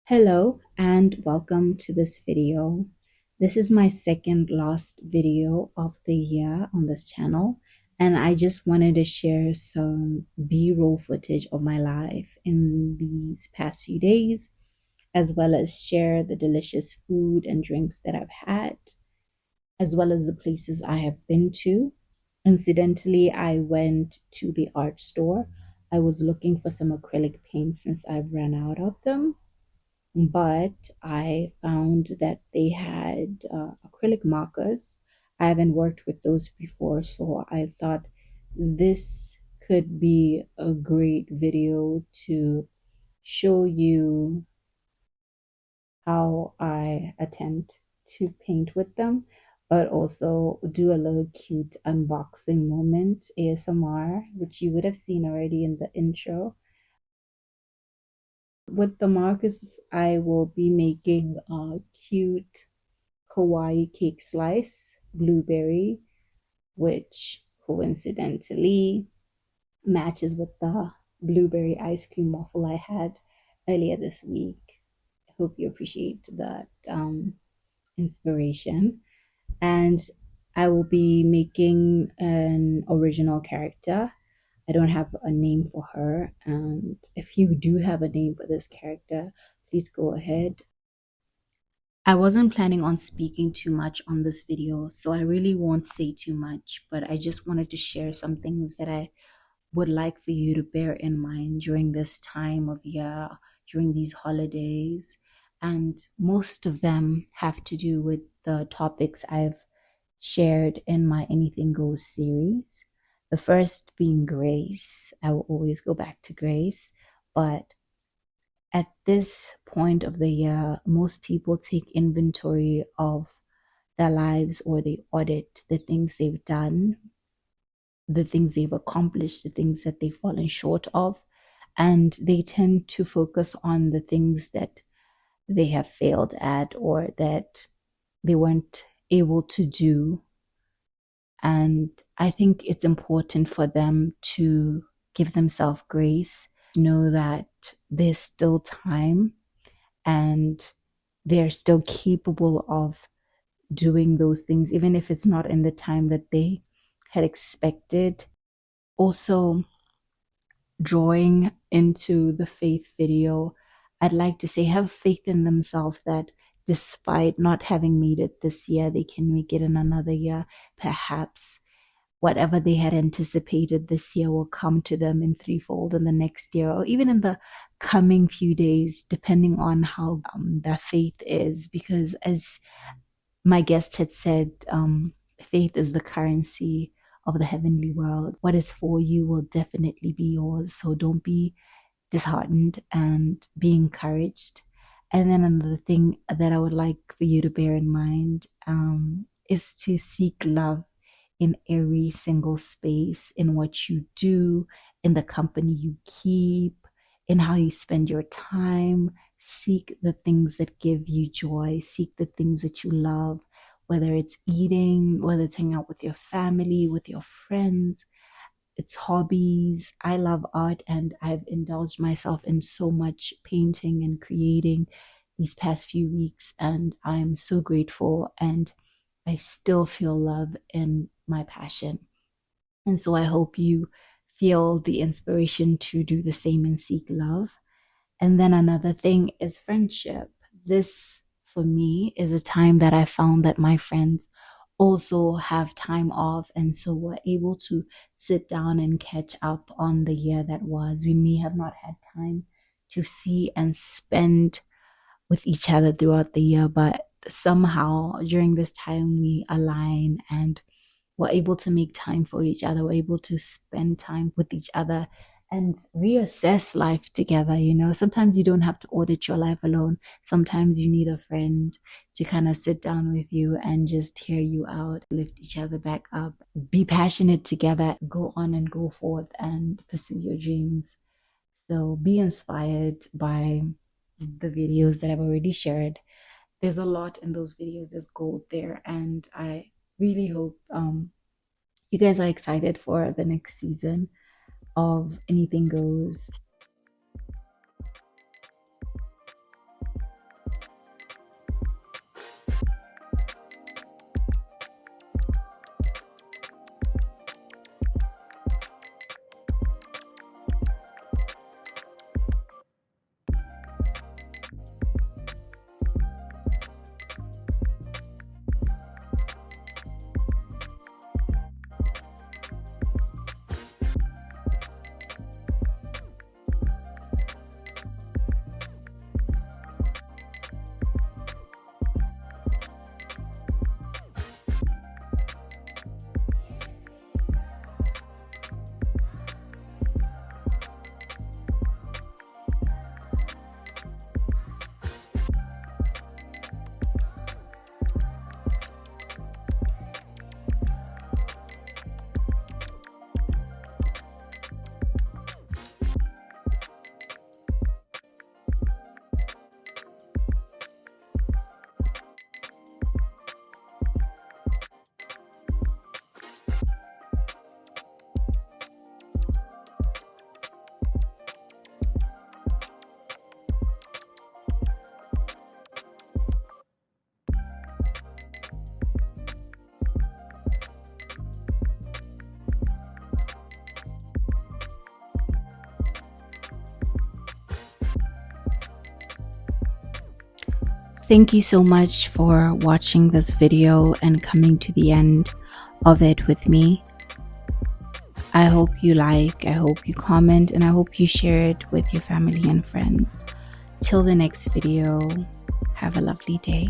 Hello and welcome to this video. This is my second last video of the year on this channel, and I just wanted to share some B-roll footage of my life in these past few days, as well as share the delicious food and drinks that I've had, as well as the places I have been to. Incidentally, I went to the art store. I was looking for some acrylic paint since I've run out of them, but I found that they had acrylic markers. I haven't worked with those before, so I thought this could be a great video to show you how I attempt to paint with them, but also do a little cute unboxing moment, ASMR, which you would have seen already in the intro. With the markers, I will be making a cute kawaii cake slice, blueberry, which coincidentally matches with the blueberry ice cream waffle I had earlier this week. I hope you appreciate that inspiration. And I will be making an original character. I don't have a name for her. And if you do have a name for this character, please go ahead. I wasn't planning on speaking too much on this video, so I really won't say too much, but I just wanted to share some things that I would like for you to bear in mind during this time of year, during these holidays. And most of them have to do with the topics I've shared in my Anything Goes series. The first being grace. I will always go back to grace, but at this point of the year, most people take inventory of their lives, or they audit the things they've done, the things they've accomplished, the things that they've fallen short of, and they tend to focus on the things that they have failed at or that they weren't able to do. And I think it's important for them to give themselves grace, know that there's still time and they're still capable of doing those things, even if it's not in the time that they had expected. Also, drawing into the faith video, I'd like to say have faith in themselves that despite not having made it this year, they can make it in another year. Perhaps whatever they had anticipated this year will come to them in threefold in the next year, or even in the coming few days, depending on how their faith is. Because as my guest had said, faith is the currency of the heavenly world. What is for you will definitely be yours. So don't be disheartened and be encouraged. And then another thing that I would like for you to bear in mind is to seek love in every single space, in what you do, in the company you keep, in how you spend your time. Seek the things that give you joy, seek the things that you love, whether it's eating, whether it's hanging out with your family, with your friends, it's hobbies. I love art and I've indulged myself in so much painting and creating these past few weeks, and I'm so grateful, and I still feel love in my passion. And so I hope you feel the inspiration to do the same and seek love. And then another thing is friendship. This, for me, is a time that I found that my friends also have time off. And so we're able to sit down and catch up on the year that was. We may have not had time to see and spend with each other throughout the year, but somehow during this time we align and we're able to make time for each other. We're able to spend time with each other and reassess life together. You know, sometimes you don't have to audit your life alone. Sometimes you need a friend to kind of sit down with you and just hear you out, lift each other back up, be passionate together, go on and go forth and pursue your dreams. So be inspired by the videos that I've already shared. There's a lot in those videos, there's gold there, and I really hope you guys are excited for the next season. Of Anything Goes. Thank you so much for watching this video and coming to the end of it with me. I hope you like, I hope you comment, and I hope you share it with your family and friends. Till the next video, have a lovely day.